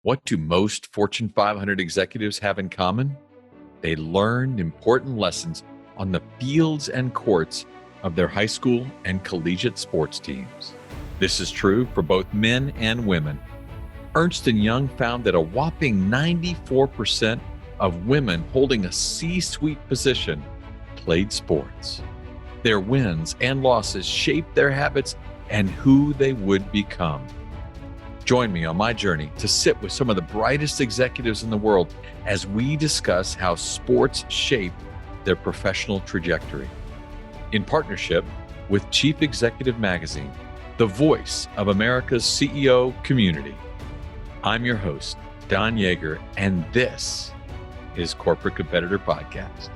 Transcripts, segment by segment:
What do most Fortune 500 executives have in common? They learned important lessons on the fields and courts of their high school and collegiate sports teams. This is true for both men and women. Ernst & Young found that a whopping 94% of women holding a C-suite position played sports. Their wins and losses shaped their habits and who they would become. Join me on my journey to sit with some of the brightest executives in the world as we discuss how sports shape their professional trajectory. In partnership with Chief Executive Magazine, the voice of America's CEO community. I'm your host, Don Yeager, and this is Corporate Competitor Podcast.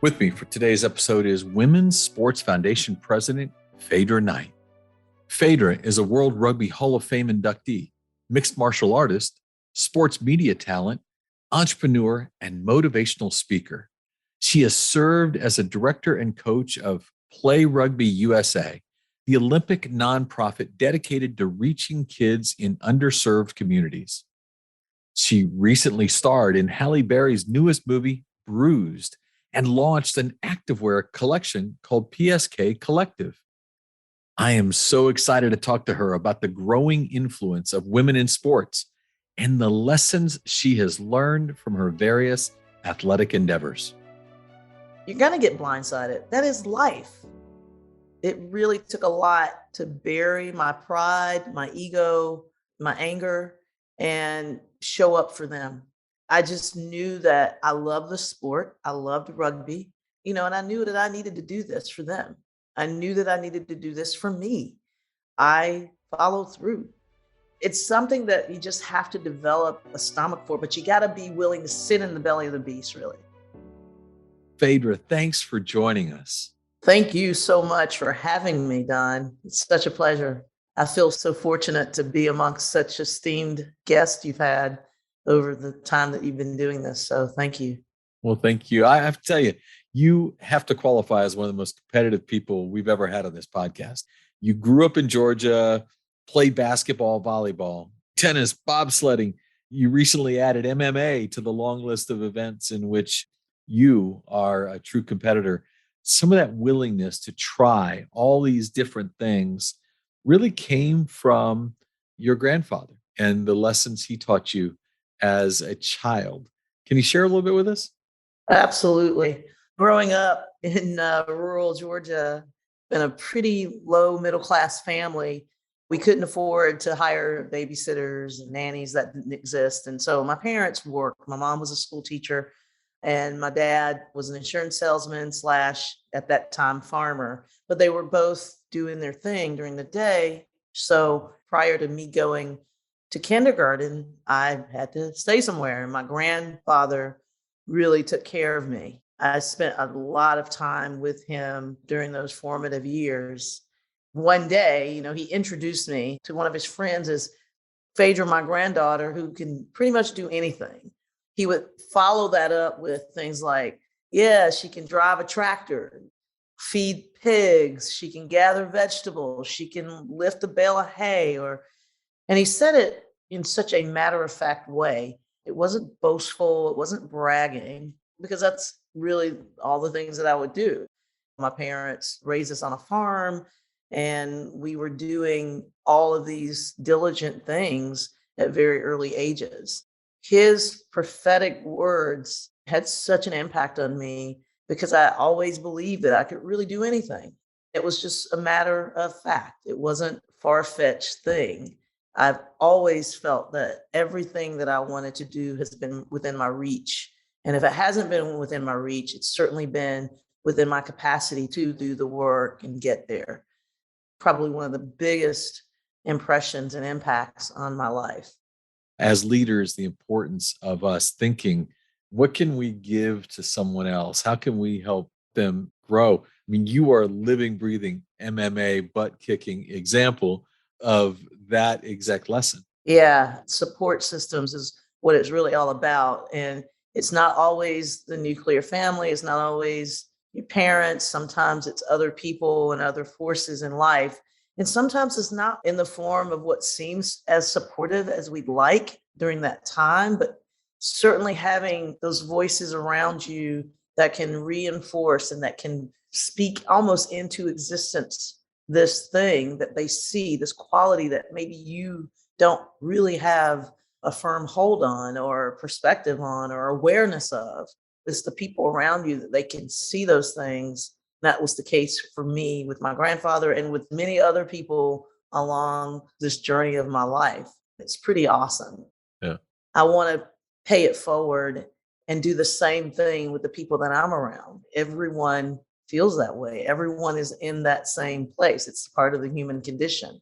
With me for today's episode is Women's Sports Foundation President, Phaidra Knight. Phaidra is a World Rugby Hall of Fame inductee, mixed martial artist, sports media talent, entrepreneur, and motivational speaker. She has served as a director and coach of Play Rugby USA, the Olympic nonprofit dedicated to reaching kids in underserved communities. She recently starred in Halle Berry's newest movie, Bruised, and launched an activewear collection called PSK Collective. I am so excited to talk to her about the growing influence of women in sports and the lessons she has learned from her various athletic endeavors. You're going to get blindsided. That is life. It really took a lot to bury my pride, my ego, my anger, and show up for them. I just knew that I loved the sport. I loved rugby, and I knew that I needed to do this for them. I knew that I needed to do this for me. I followed through. It's something that you just have to develop a stomach for, but you got to be willing to sit in the belly of the beast, really. Phaidra, thanks for joining us. Thank you so much for having me, Don. It's such a pleasure. I feel so fortunate to be amongst such esteemed guests you've had over the time that you've been doing this. So thank you. Well, thank you. I have to tell you, you have to qualify as one of the most competitive people we've ever had on this podcast. You grew up in Georgia, played basketball, volleyball, tennis, bobsledding. You recently added MMA to the long list of events in which you are a true competitor. Some of that willingness to try all these different things really came from your grandfather and the lessons he taught you as a child. Can you share a little bit with us? Absolutely. Growing up in rural Georgia, in a pretty low middle class family, we couldn't afford to hire babysitters and nannies. That didn't exist. And so my parents worked. My mom was a school teacher and my dad was an insurance salesman / at that time farmer, but they were both doing their thing during the day. So prior to me going to kindergarten, I had to stay somewhere. And my grandfather really took care of me. I spent a lot of time with him during those formative years. One day, he introduced me to one of his friends as Phaidra, my granddaughter, who can pretty much do anything. He would follow that up with things like, yeah, she can drive a tractor, feed pigs, she can gather vegetables, she can lift a bale of hay, and he said it in such a matter-of-fact way. It wasn't boastful, it wasn't bragging, because that's really all the things that I would do. My parents raised us on a farm, and we were doing all of these diligent things at very early ages. His prophetic words had such an impact on me because I always believed that I could really do anything. It was just a matter of fact. It wasn't a far-fetched thing. I've always felt that everything that I wanted to do has been within my reach. And if it hasn't been within my reach, it's certainly been within my capacity to do the work and get there. Probably one of the biggest impressions and impacts on my life. As leaders, the importance of us thinking, what can we give to someone else? How can we help them grow? I mean, you are a living, breathing MMA butt-kicking example of that exact lesson. Yeah, support systems is what it's really all about. And it's not always the nuclear family. It's not always your parents. Sometimes it's other people and other forces in life. And sometimes it's not in the form of what seems as supportive as we'd like during that time, but certainly having those voices around you that can reinforce and that can speak almost into existence this thing that they see, this quality that maybe you don't really have a firm hold on or perspective on or awareness of. It's the people around you that they can see those things. That was the case for me with my grandfather and with many other people along this journey of my life. It's pretty awesome. Yeah. I want to pay it forward and do the same thing with the people that I'm around. Everyone feels that way. Everyone is in that same place. It's part of the human condition.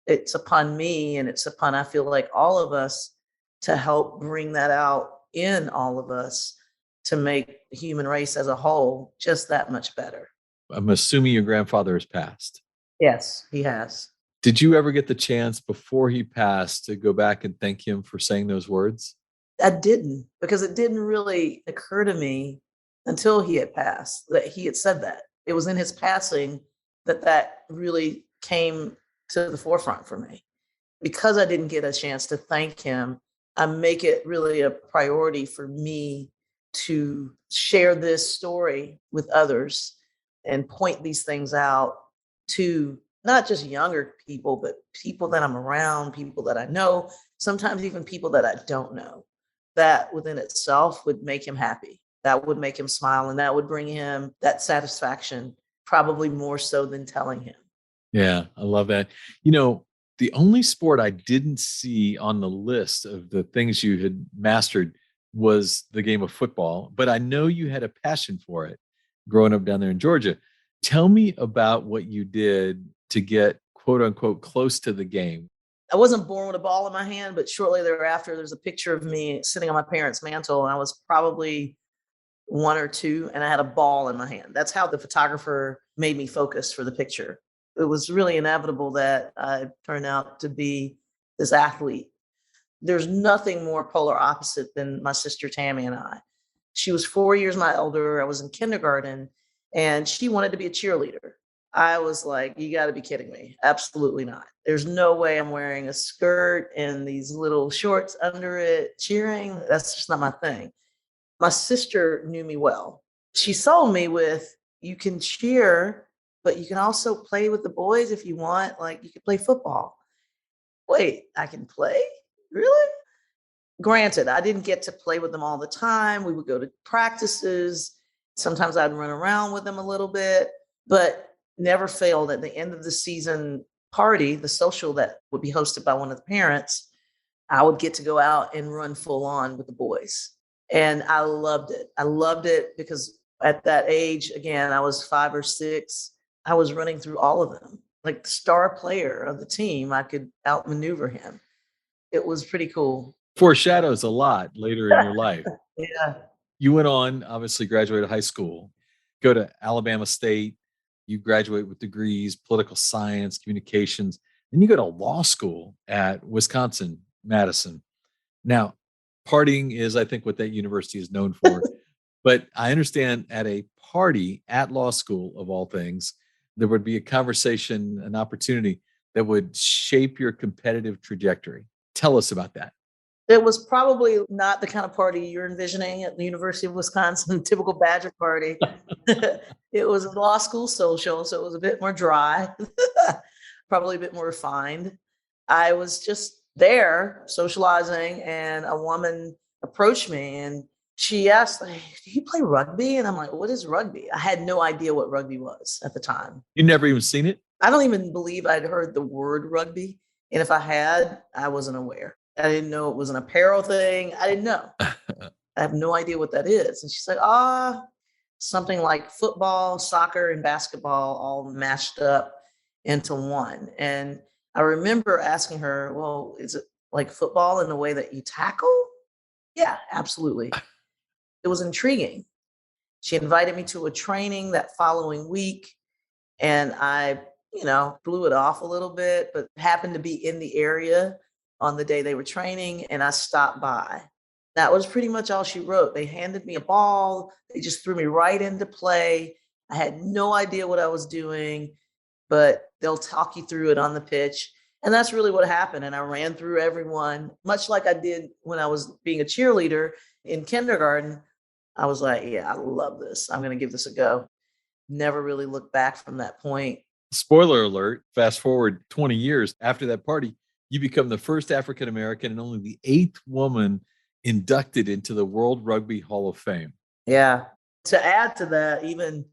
It's upon me and it's upon, I feel like, all of us to help bring that out in all of us to make the human race as a whole just that much better. I'm assuming your grandfather has passed. Yes, he has. Did you ever get the chance before he passed to go back and thank him for saying those words? I didn't, because it didn't really occur to me until he had passed that he had said that. It was in his passing that that really came to the forefront for me. Because I didn't get a chance to thank him, I make it really a priority for me to share this story with others and point these things out to not just younger people, but people that I'm around, people that I know, sometimes even people that I don't know. That within itself would make him happy. That would make him smile and that would bring him that satisfaction, probably more so than telling him. Yeah, I love that. You know, the only sport I didn't see on the list of the things you had mastered was the game of football, but I know you had a passion for it growing up down there in Georgia. Tell me about what you did to get quote unquote close to the game. I wasn't born with a ball in my hand, but shortly thereafter, there's a picture of me sitting on my parents' mantle, and I was probably one or two, and I had a ball in my hand. That's how the photographer made me focus for the picture. It was really inevitable that I turned out to be this athlete. There's nothing more polar opposite than my sister Tammy and I. She was 4 years my elder. I was in kindergarten, and she wanted to be a cheerleader. I was like, you got to be kidding me. Absolutely not. There's no way I'm wearing a skirt and these little shorts under it cheering. That's just not my thing. My sister knew me well. She sold me with, you can cheer, but you can also play with the boys if you want. Like, you can play football. Wait, I can play? Really? Granted, I didn't get to play with them all the time. We would go to practices. Sometimes I'd run around with them a little bit, but never failed at the end of the season party, the social that would be hosted by one of the parents. I would get to go out and run full on with the boys. And I loved it. I loved it because at that age, again, I was 5 or 6. I was running through all of them. Like the star player of the team, I could outmaneuver him. It was pretty cool. Foreshadows a lot later in your life. Yeah. You went on, obviously graduated high school, go to Alabama State, you graduate with degrees, political science, communications, and you go to law school at Wisconsin, Madison. Now, partying is, I think, what that university is known for. But I understand at a party at law school, of all things, there would be a conversation, an opportunity that would shape your competitive trajectory. Tell us about that. It was probably not the kind of party you're envisioning at the University of Wisconsin, typical Badger party. It was a law school social, so it was a bit more dry, probably a bit more refined. I was just there socializing, and a woman approached me and she asked, like, do you play rugby? And I'm like, what is rugby? I had no idea what rugby was at the time. You never even seen it? I don't even believe I'd heard the word rugby. And if I had, I wasn't aware. I didn't know it was an apparel thing. I didn't know. I have no idea what that is. And she's like, something like football, soccer, and basketball all mashed up into one. And I remember asking her, well, is it like football in the way that you tackle? Yeah, absolutely. It was intriguing. She invited me to a training that following week, and I, blew it off a little bit, but happened to be in the area on the day they were training, and I stopped by. That was pretty much all she wrote. They handed me a ball. They just threw me right into play. I had no idea what I was doing, but they'll talk you through it on the pitch. And that's really what happened. And I ran through everyone, much like I did when I was being a cheerleader in kindergarten. I was like, yeah, I love this. I'm going to give this a go. Never really looked back from that point. Spoiler alert, fast forward 20 years after that party, you become the first African American and only the eighth woman inducted into the World Rugby Hall of Fame. Yeah. To add to that, even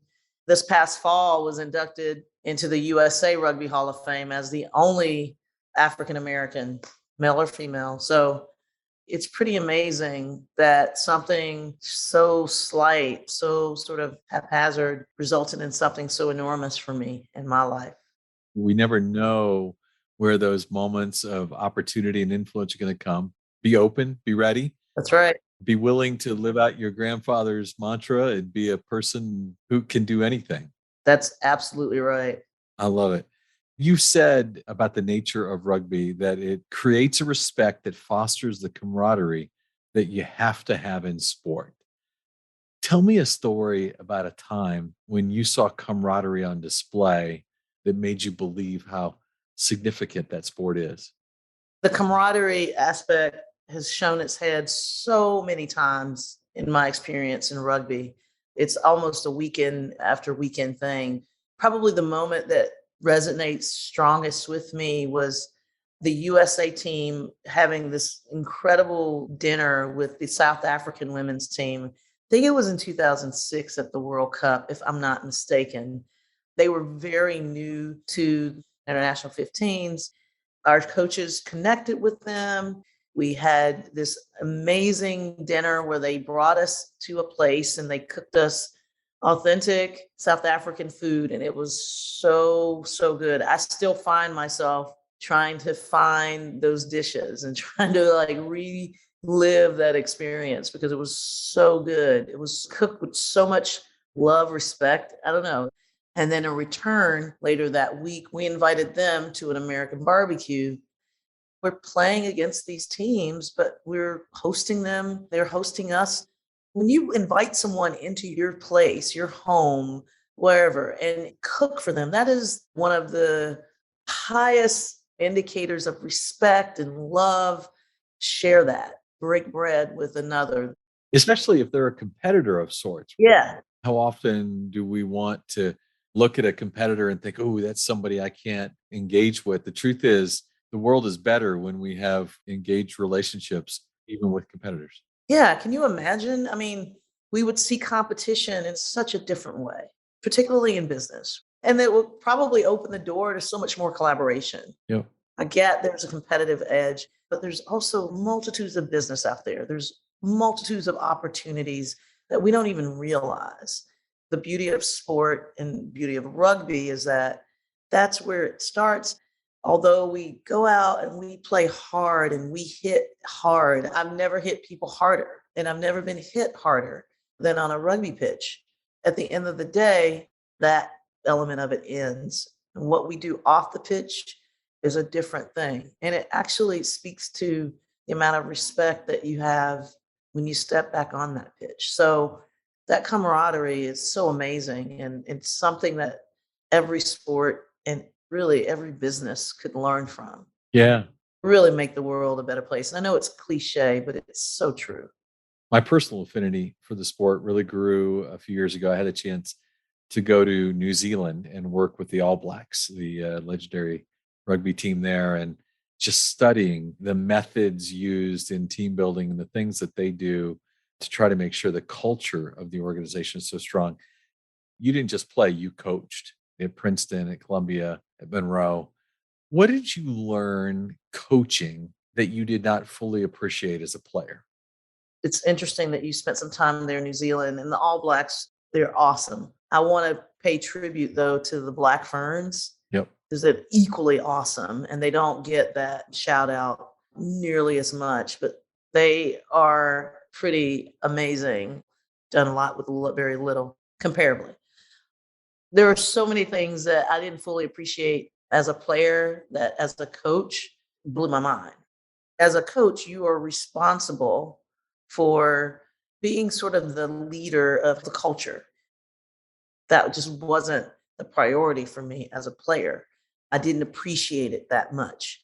this past fall was inducted into the USA Rugby Hall of Fame as the only African American, male or female. So it's pretty amazing that something so slight, so sort of haphazard resulted in something so enormous for me in my life. We never know where those moments of opportunity and influence are going to come. Be open, be ready, That's right. be willing to live out your grandfather's mantra and be a person who can do anything. That's absolutely right. I love it. You said about the nature of rugby that it creates a respect that fosters the camaraderie that you have to have in sport. Tell me a story about a time when you saw camaraderie on display that made you believe how significant that sport is. The camaraderie aspect has shown its head so many times in my experience in rugby. It's almost a weekend after weekend thing. Probably the moment that resonates strongest with me was the USA team having this incredible dinner with the South African women's team. I think it was in 2006 at the World Cup, if I'm not mistaken. They were very new to international 15s. Our coaches connected with them. We had this amazing dinner where they brought us to a place and they cooked us authentic South African food. And it was so, so good. I still find myself trying to find those dishes and trying to like relive that experience because it was so good. It was cooked with so much love, respect. I don't know. And then in return, later that week, we invited them to an American barbecue. We're playing against these teams, but we're hosting them. They're hosting us. When you invite someone into your place, your home, wherever, and cook for them, that is one of the highest indicators of respect and love. Share that, break bread with another. Especially if they're a competitor of sorts. Yeah, How often do we want to look at a competitor and think, oh, that's somebody I can't engage with? The truth is, the world is better when we have engaged relationships, even with competitors. yeah. Can you imagine? I mean, we would see competition in such a different way, particularly in business. And it will probably open the door to so much more collaboration. Yeah. I get there's a competitive edge, but there's also multitudes of business out there. There's multitudes of opportunities that we don't even realize. The beauty of sport and beauty of rugby is that that's where it starts. Although we go out and we play hard and we hit hard, I've never hit people harder and I've never been hit harder than on a rugby pitch. At the end of the day, that element of it ends. And what we do off the pitch is a different thing. And it actually speaks to the amount of respect that you have when you step back on that pitch. So that camaraderie is so amazing. And it's something that every sport and really every business could learn from. Yeah. Really make the world a better place. And I know it's cliche, but it's so true. My personal affinity for the sport really grew a few years ago. I had a chance to go to New Zealand and work with the All Blacks, the legendary rugby team there, and just studying the methods used in team building and the things that they do to try to make sure the culture of the organization is so strong. You didn't just play, you coached at Princeton, at Columbia, at Monroe. What did you learn coaching that you did not fully appreciate as a player? It's interesting that you spent some time there in New Zealand and the All Blacks, they're awesome. I want to pay tribute though to the Black Ferns Yep. because they're equally awesome and they don't get that shout out nearly as much, but they are pretty amazing. Done a lot with very little comparably. There are so many things that I didn't fully appreciate as a player that as a coach blew my mind. As a coach, you are responsible for being sort of the leader of the culture. That just wasn't the priority for me as a player. I didn't appreciate it that much.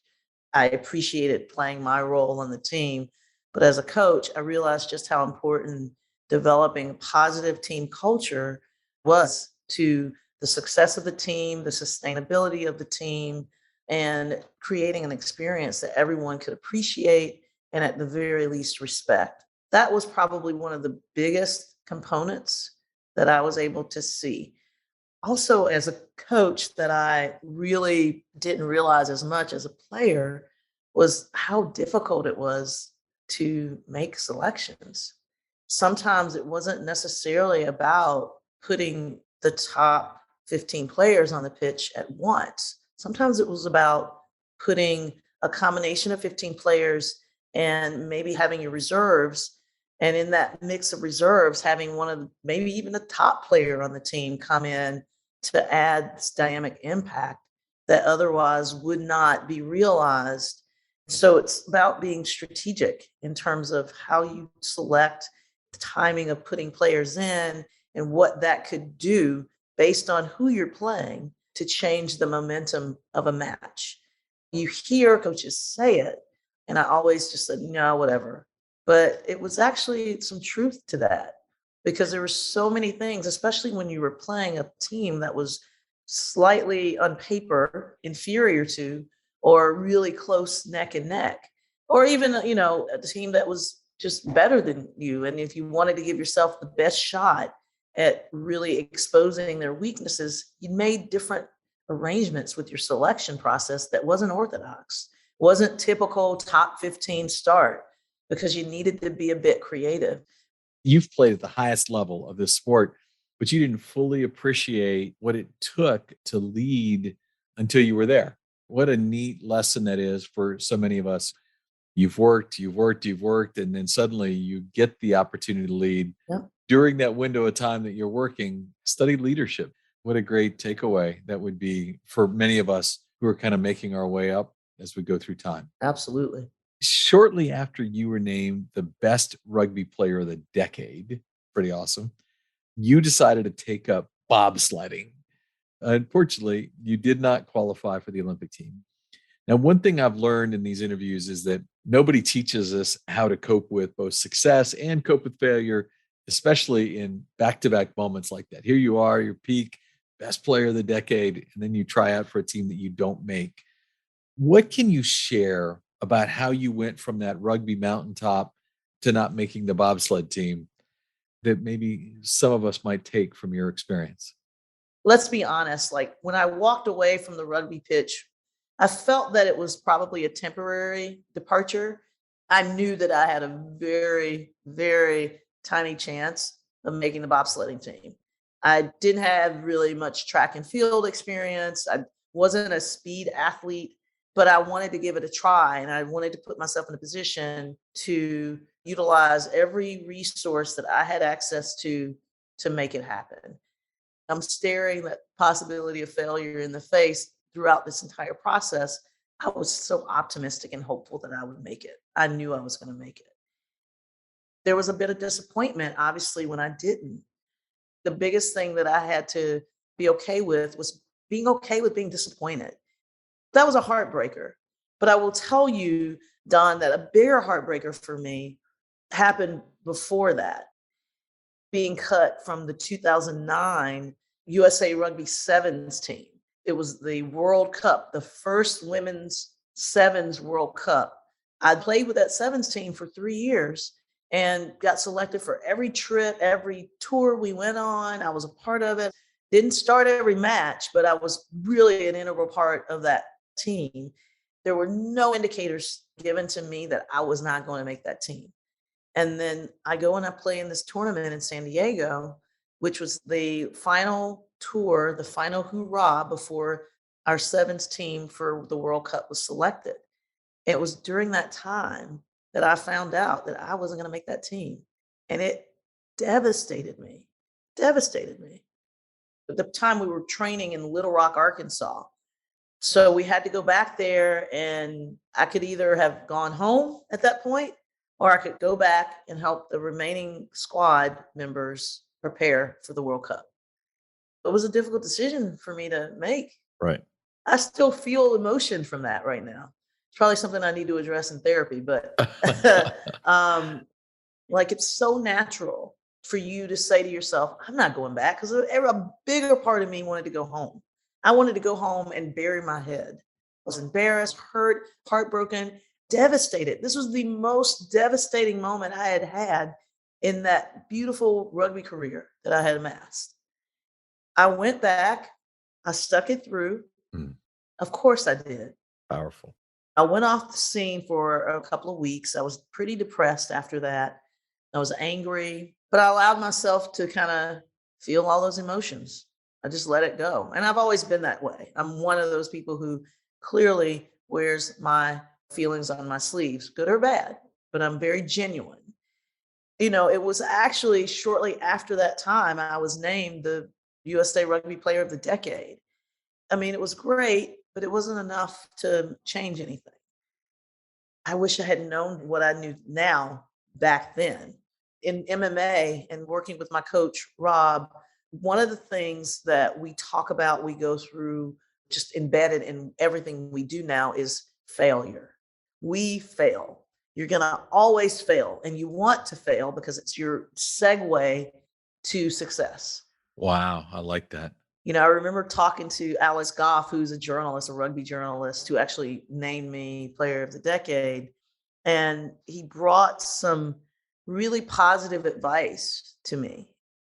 I appreciated playing my role on the team. But as a coach, I realized just how important developing positive team culture was to the success of the team, the sustainability of the team, and creating an experience that everyone could appreciate and at the very least respect. That was probably one of the biggest components that I was able to see. Also, as a coach, that I really didn't realize as much as a player was how difficult it was to make selections. Sometimes it wasn't necessarily about putting the top 15 players on the pitch at once. Sometimes it was about putting a combination of 15 players and maybe having your reserves. And in that mix of reserves, having one of maybe even the top player on the team come in to add this dynamic impact that otherwise would not be realized. So it's about being strategic in terms of how you select the timing of putting players in and what that could do based on who you're playing to change the momentum of a match. You hear coaches say it, and I always just said, no, whatever. But it was actually some truth to that because there were so many things, especially when you were playing a team that was slightly on paper inferior to or really close neck and neck, or even, a team that was just better than you. And if you wanted to give yourself the best shot at really exposing their weaknesses, you made different arrangements with your selection process that wasn't orthodox, wasn't typical top 15 start because you needed to be a bit creative. You've played at the highest level of this sport, but you didn't fully appreciate what it took to lead until you were there. What a neat lesson that is for so many of us. You've worked, and then suddenly you get the opportunity to lead. Yep. During that window of time that you're working, study leadership. What a great takeaway that would be for many of us who are kind of making our way up as we go through time. Absolutely. Shortly after you were named the best rugby player of the decade, pretty awesome, you decided to take up bobsledding. Unfortunately, you did not qualify for the Olympic team. Now, one thing I've learned in these interviews is that nobody teaches us how to cope with both success and cope with failure, especially in back to back moments like that. Here you are, your peak, best player of the decade, and then you try out for a team that you don't make. What can you share about how you went from that rugby mountaintop to not making the bobsled team that maybe some of us might take from your experience? Let's be honest, like when I walked away from the rugby pitch, I felt that it was probably a temporary departure. I knew that I had a very, very tiny chance of making the bobsledding team. I didn't have really much track and field experience. I wasn't a speed athlete, but I wanted to give it a try and I wanted to put myself in a position to utilize every resource that I had access to make it happen. I'm staring that possibility of failure in the face throughout this entire process. I was so optimistic and hopeful that I would make it. I knew I was going to make it. There was a bit of disappointment, obviously, when I didn't. The biggest thing that I had to be okay with was being okay with being disappointed. That was a heartbreaker. But I will tell you, Don, that a bigger heartbreaker for me happened before that, being cut from the 2009 USA Rugby Sevens team. It was the World Cup, the first women's sevens World Cup. I played with that sevens team for 3 years and got selected for every trip, every tour we went on. I was a part of it. Didn't start every match, but I was really an integral part of that team. There were no indicators given to me that I was not going to make that team. And then I go and I play in this tournament in San Diego, which was the final tour, the final hoorah before our sevens team for the World Cup was selected. It was during that time that I found out that I wasn't going to make that team. And it devastated me, devastated me. At the time we were training in Little Rock, Arkansas. So we had to go back there, and I could either have gone home at that point or I could go back and help the remaining squad members prepare for the World Cup. It was a difficult decision for me to make. Right. I still feel emotion from that right now. It's probably something I need to address in therapy, but um, like it's so natural for you to say to yourself, I'm not going back because a bigger part of me wanted to go home. I wanted to go home and bury my head. I was embarrassed, hurt, heartbroken, devastated. This was the most devastating moment I had had in that beautiful rugby career that I had amassed. I went back, I stuck it through. Mm, Of course I did. powerful. I went off the scene for a couple of weeks. I was pretty depressed after that. I was angry, but I allowed myself to kind of feel all those emotions. I just let it go. And I've always been that way. I'm one of those people who clearly wears my feelings on my sleeves, good or bad, but I'm very genuine. It was actually shortly after that time I was named the USA Rugby Player of the Decade. I mean, it was great, but it wasn't enough to change anything. I wish I had known what I knew now back then. In MMA and working with my coach, Rob, one of the things that we talk about, we go through just embedded in everything we do now is failure. We fail. You're going to always fail, and you want to fail because it's your segue to success. Wow. I like that. I remember talking to Alice Goff, who's a journalist, a rugby journalist, who actually named me Player of the Decade. And he brought some really positive advice to me.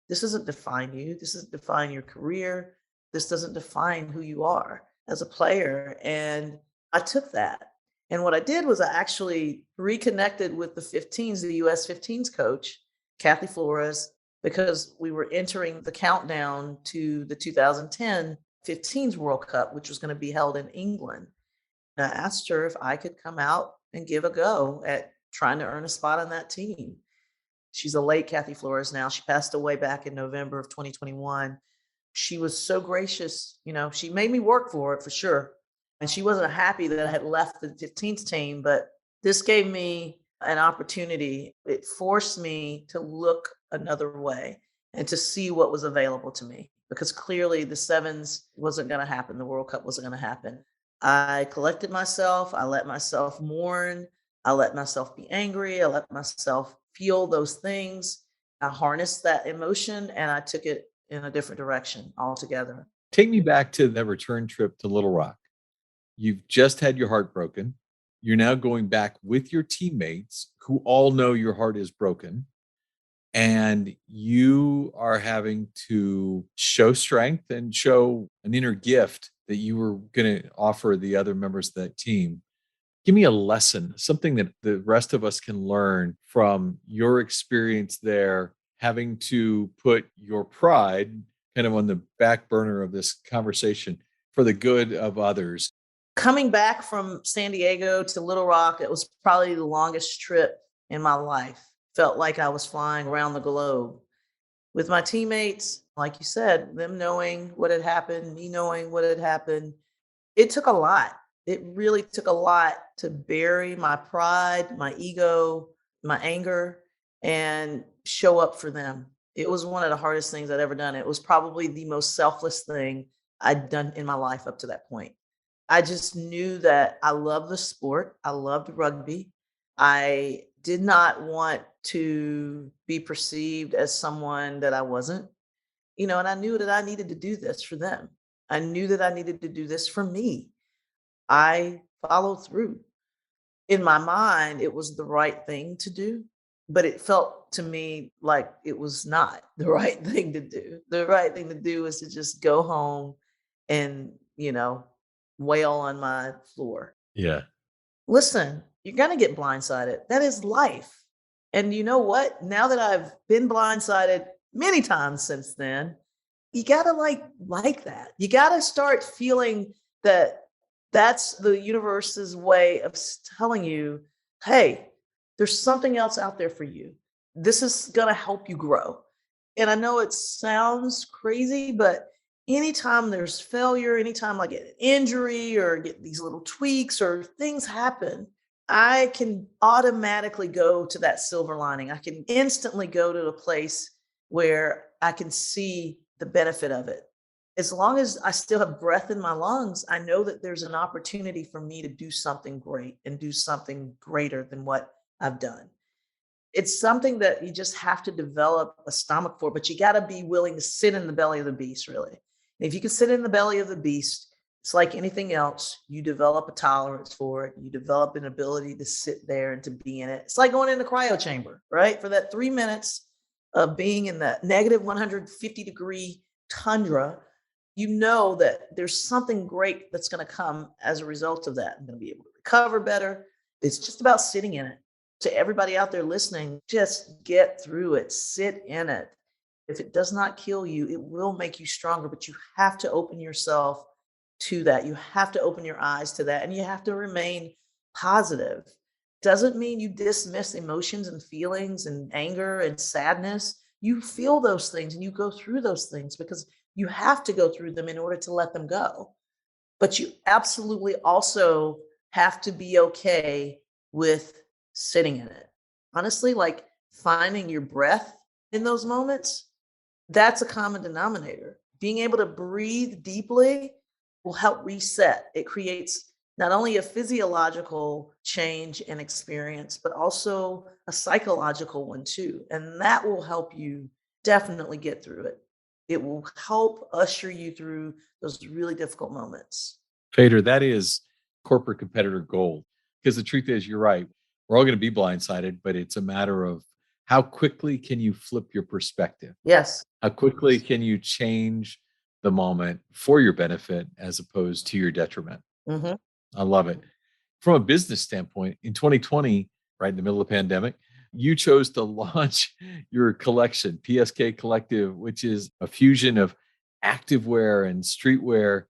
This doesn't define you. This doesn't define your career. This doesn't define who you are as a player. And I took that. And what I did was I actually reconnected with the 15s, the US 15s coach, Kathy Flores, because we were entering the countdown to the 2010 15s World Cup, which was going to be held in England. And I asked her if I could come out and give a go at trying to earn a spot on that team. She's a late Kathy Flores now. She passed away back in November of 2021. She was so gracious. She made me work for it for sure. And she wasn't happy that I had left the 15th team, but this gave me an opportunity. It forced me to look another way and to see what was available to me because clearly the sevens wasn't going to happen. The World Cup wasn't going to happen. I collected myself. I let myself mourn. I let myself be angry. I let myself feel those things. I harnessed that emotion and I took it in a different direction altogether. Take me back to the return trip to Little Rock. You've just had your heart broken. You're now going back with your teammates who all know your heart is broken. And you are having to show strength and show an inner gift that you were going to offer the other members of that team. Give me a lesson, something that the rest of us can learn from your experience there, having to put your pride kind of on the back burner of this conversation for the good of others. Coming back from San Diego to Little Rock, it was probably the longest trip in my life. Felt like I was flying around the globe with my teammates. Like you said, them knowing what had happened, me knowing what had happened. It took a lot. It really took a lot to bury my pride, my ego, my anger, and show up for them. It was one of the hardest things I'd ever done. It was probably the most selfless thing I'd done in my life up to that point. I just knew that I loved the sport. I loved rugby. I did not want to be perceived as someone that I wasn't, and I knew that I needed to do this for them. I knew that I needed to do this for me. I followed through. In my mind, it was the right thing to do, but it felt to me like it was not the right thing to do. The right thing to do is to just go home and, wail on my floor. Yeah. Listen, you're going to get blindsided. That is life. And you know what? Now that I've been blindsided many times since then, you got to like that. You got to start feeling that that's the universe's way of telling you, hey, there's something else out there for you. This is going to help you grow. And I know it sounds crazy, but anytime there's failure, anytime I get an injury or get these little tweaks or things happen, I can automatically go to that silver lining. I can instantly go to a place where I can see the benefit of it. As long as I still have breath in my lungs, I know that there's an opportunity for me to do something great and do something greater than what I've done. It's something that you just have to develop a stomach for, but you got to be willing to sit in the belly of the beast, really. And if you can sit in the belly of the beast, it's like anything else. You develop a tolerance for it. You develop an ability to sit there and to be in it. It's like going in the cryo chamber, right? For that 3 minutes of being in that negative 150-degree tundra, you know that there's something great that's going to come as a result of that. I'm going to be able to recover better. It's just about sitting in it. To everybody out there listening, just get through it, sit in it. If it does not kill you, it will make you stronger, but you have to open yourself to that. You have to open your eyes to that, and you have to remain positive. Doesn't mean you dismiss emotions and feelings and anger and sadness. You feel those things and you go through those things because you have to go through them in order to let them go. But you absolutely also have to be okay with sitting in it. Honestly, like finding your breath in those moments, that's a common denominator. Being able to breathe deeply will help reset. It creates not only a physiological change and experience, but also a psychological one too. And that will help you definitely get through it. It will help usher you through those really difficult moments. Phaidra, that is corporate competitor gold. Because the truth is, you're right. We're all going to be blindsided, but it's a matter of how quickly can you flip your perspective? Yes. How quickly can you change the moment for your benefit as opposed to your detriment? Hmm. I love it. From a business standpoint, in 2020, right in the middle of the pandemic, you chose to launch your collection, PSK Collective, which is a fusion of activewear and streetwear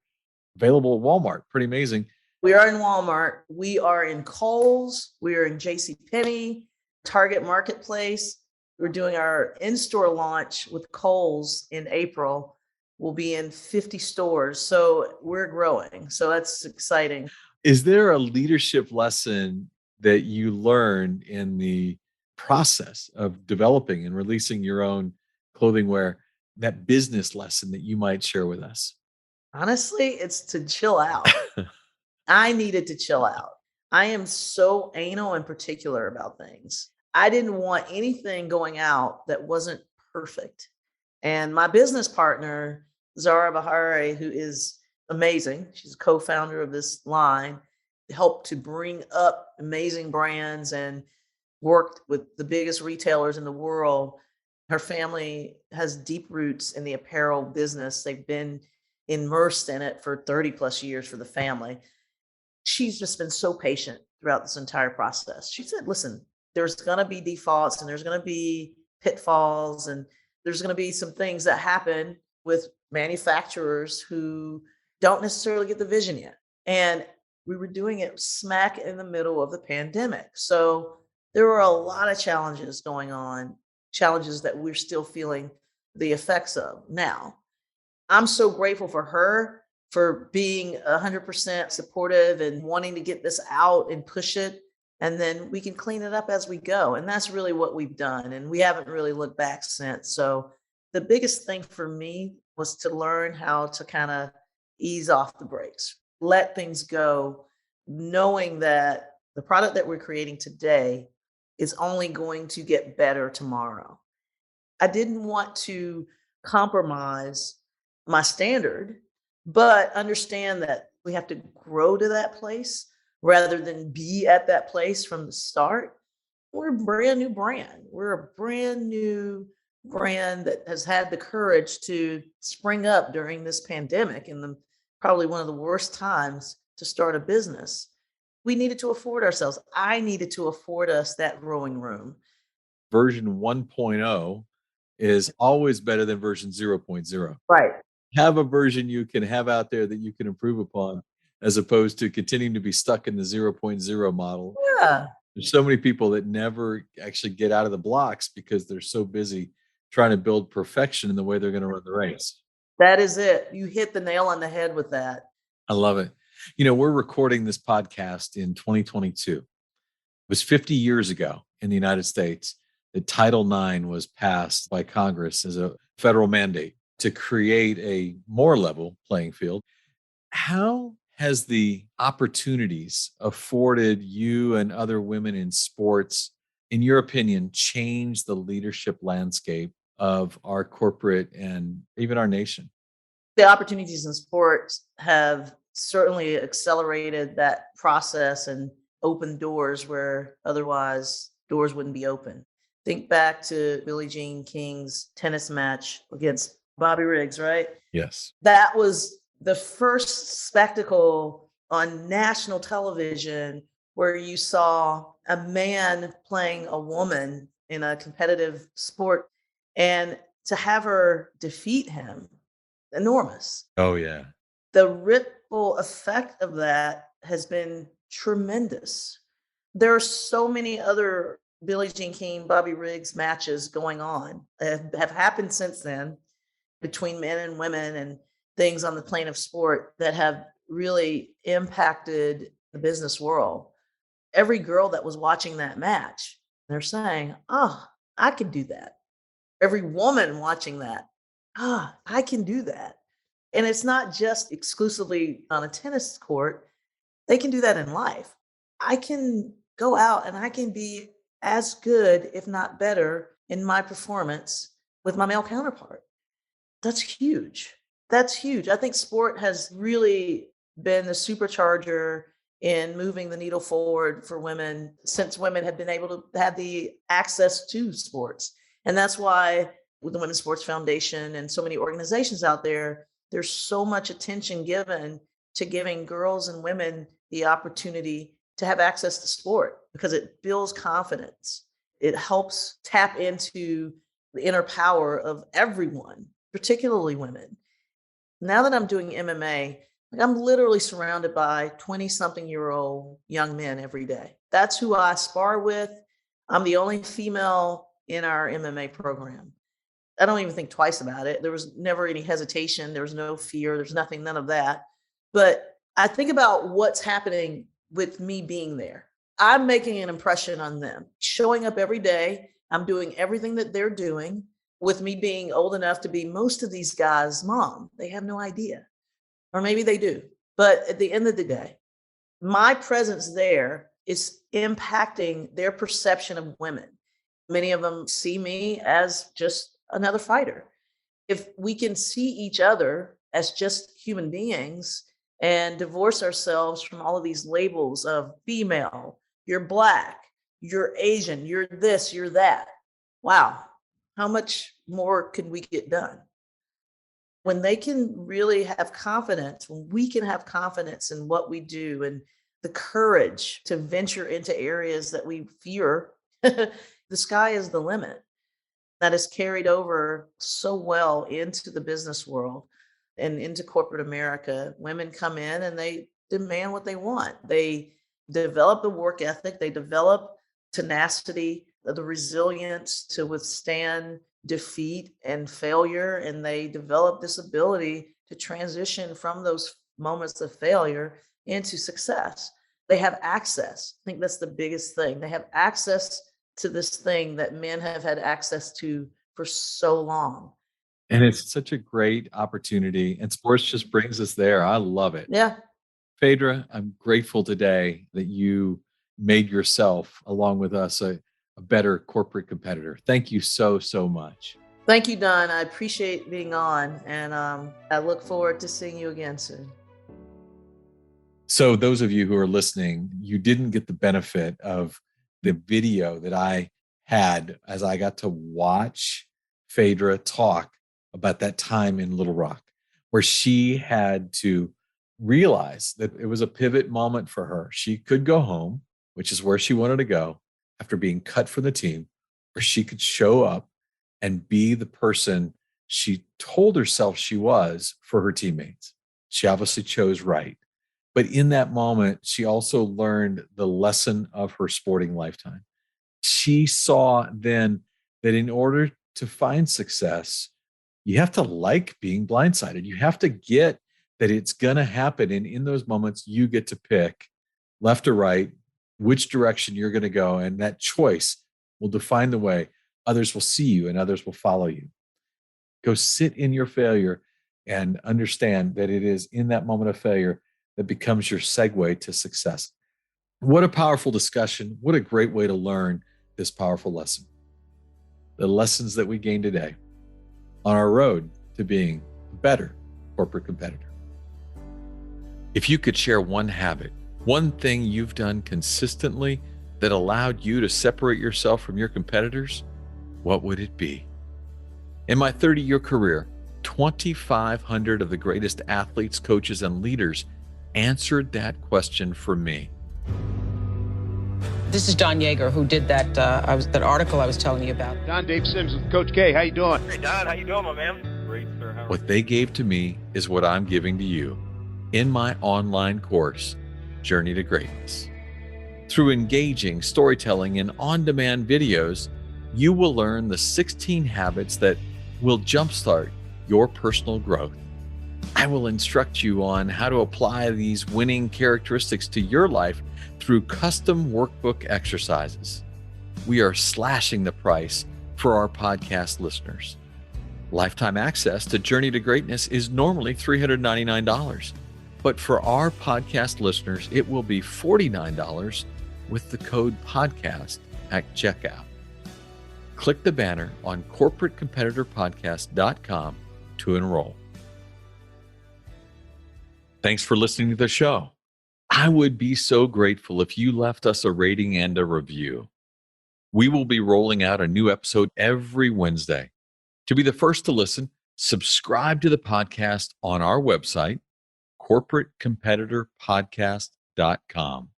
available at Walmart. Pretty amazing. We are in Walmart. We are in Kohl's. We are in J.C. Penney, Target Marketplace. We're doing our in-store launch with Kohl's in April. We'll be in 50 stores. So we're growing. So that's exciting. Is there a leadership lesson that you learned in the process of developing and releasing your own clothing wear, that business lesson that you might share with us? Honestly, it's to chill out. I needed to chill out. I am so anal and particular about things. I didn't want anything going out that wasn't perfect. And my business partner, Zara Bahari, who is amazing, she's a co-founder of this line, helped to bring up amazing brands and worked with the biggest retailers in the world. Her family has deep roots in the apparel business. They've been immersed in it for 30 plus years for the family. She's just been so patient throughout this entire process. She said, listen, there's going to be defaults and there's going to be pitfalls and there's going to be some things that happen with manufacturers who don't necessarily get the vision yet. And we were doing it smack in the middle of the pandemic. So there were a lot of challenges going on, challenges that we're still feeling the effects of now. I'm so grateful for her for being 100% supportive and wanting to get this out and push it. And then we can clean it up as we go. And that's really what we've done. And we haven't really looked back since. So the biggest thing for me was to learn how to kind of ease off the brakes, let things go, knowing that the product that we're creating today is only going to get better tomorrow. I didn't want to compromise my standard, but understand that we have to grow to that place rather than be at that place from the start. We're a brand new brand. We're a brand new brand that has had the courage to spring up during this pandemic and probably one of the worst times to start a business. We needed to afford ourselves. I needed to afford us that growing room. Version 1.0 is always better than version 0.0. Right. Have a version you can have out there that you can improve upon as opposed to continuing to be stuck in the 0.0 model. Yeah. There's so many people that never actually get out of the blocks because they're so busy trying to build perfection in the way they're going to run the race. That is it. You hit the nail on the head with that. I love it. You know, we're recording this podcast in 2022. It was 50 years ago in the United States that Title IX was passed by Congress as a federal mandate. to create a more level playing field. How has the opportunities afforded you and other women in sports, in your opinion, changed the leadership landscape of our corporate and even our nation? The opportunities in sports have certainly accelerated that process and opened doors where otherwise doors wouldn't be open. Think back to Billie Jean King's tennis match against Bobby Riggs, right? Yes. That was the first spectacle on national television where you saw a man playing a woman in a competitive sport, and to have her defeat him, enormous. Oh, yeah. The ripple effect of that has been tremendous. There are so many other Billie Jean King, Bobby Riggs matches going on that have happened since then between men and women and things on the plane of sport that have really impacted the business world. Every girl that was watching that match, they're saying, "Oh, I could do that." Every woman watching that, "Ah, I can do that." And it's not just exclusively on a tennis court, they can do that in life. I can go out and I can be as good, if not better, in my performance with my male counterpart. That's huge. That's huge. I think sport has really been the supercharger in moving the needle forward for women since women have been able to have the access to sports. And that's why with the Women's Sports Foundation and so many organizations out there, there's so much attention given to giving girls and women the opportunity to have access to sport because it builds confidence. It helps tap into the inner power of everyone, particularly women. Now that I'm doing MMA, like I'm literally surrounded by 20 something year old young men every day. That's who I spar with. I'm the only female in our MMA program. I don't even think twice about it. There was never any hesitation. There was no fear. There's nothing, none of that. But I think about what's happening with me being there. I'm making an impression on them, showing up every day. I'm doing everything that they're doing with me being old enough to be most of these guys' mom. They have no idea, or maybe they do. But at the end of the day, my presence there is impacting their perception of women. Many of them see me as just another fighter. If we can see each other as just human beings and divorce ourselves from all of these labels of female, you're black, you're Asian, you're this, you're that. Wow, how much more can we get done? When they can really have confidence, when we can have confidence in what we do and the courage to venture into areas that we fear, the sky is the limit. That is carried over so well into the business world and into corporate America. Women come in and they demand what they want. They develop the work ethic, they develop tenacity, the resilience to withstand defeat and failure, and they develop this ability to transition from those moments of failure into success. They have access. I think that's the biggest thing. They have access to this thing that men have had access to for so long. And it's such a great opportunity, and sports just brings us there. I love it. Yeah. Phaedra, I'm grateful today that you made yourself, along with us, a better corporate competitor. Thank you so, so much. Thank you, Don. I appreciate being on, and I look forward to seeing you again soon. So, those of you who are listening, you didn't get the benefit of the video that I had as I got to watch Phaedra talk about that time in Little Rock, where she had to realize that it was a pivot moment for her. She could go home, which is where she wanted to go after being cut from the team, or she could show up and be the person she told herself she was for her teammates. She obviously chose right. But in that moment, she also learned the lesson of her sporting lifetime. She saw then that in order to find success, you have to like being blindsided. You have to get that it's going to happen. And in those moments, you get to pick left or right, which direction you're going to go. And that choice will define the way others will see you and others will follow you. Go sit in your failure and understand that it is in that moment of failure that becomes your segue to success. What a powerful discussion. What a great way to learn this powerful lesson. The lessons that we gained today on our road to being a better corporate competitor. If you could share one habit, one thing you've done consistently that allowed you to separate yourself from your competitors, what would it be? In my 30-year career, 2,500 of the greatest athletes, coaches, and leaders answered that question for me. This is Don Yeager, who did that that article I was telling you about. Don, Dave Sims with Coach K. How you doing? Hey, Don. How you doing, my man? Great, sir. What they gave to me is what I'm giving to you in my online course, Journey to Greatness. Through engaging storytelling and on-demand videos, you will learn the 16 habits that will jumpstart your personal growth. I will instruct you on how to apply these winning characteristics to your life through custom workbook exercises. We are slashing the price for our podcast listeners. Lifetime access to Journey to Greatness is normally $399, but for our podcast listeners, it will be $49 with the code podcast at checkout. Click the banner on corporatecompetitorpodcast.com to enroll. Thanks for listening to the show. I would be so grateful if you left us a rating and a review. We will be rolling out a new episode every Wednesday. To be the first to listen, subscribe to the podcast on our website, corporatecompetitorpodcast.com.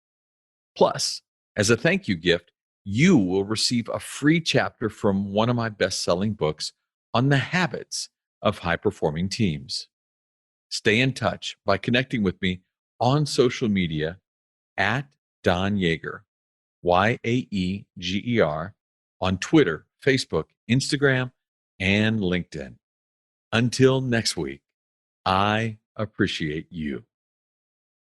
Plus, as a thank you gift, you will receive a free chapter from one of my best-selling books on the habits of high-performing teams. Stay in touch by connecting with me on social media at Don Yeager, Yaeger, on Twitter, Facebook, Instagram, and LinkedIn. Until next week, I appreciate you.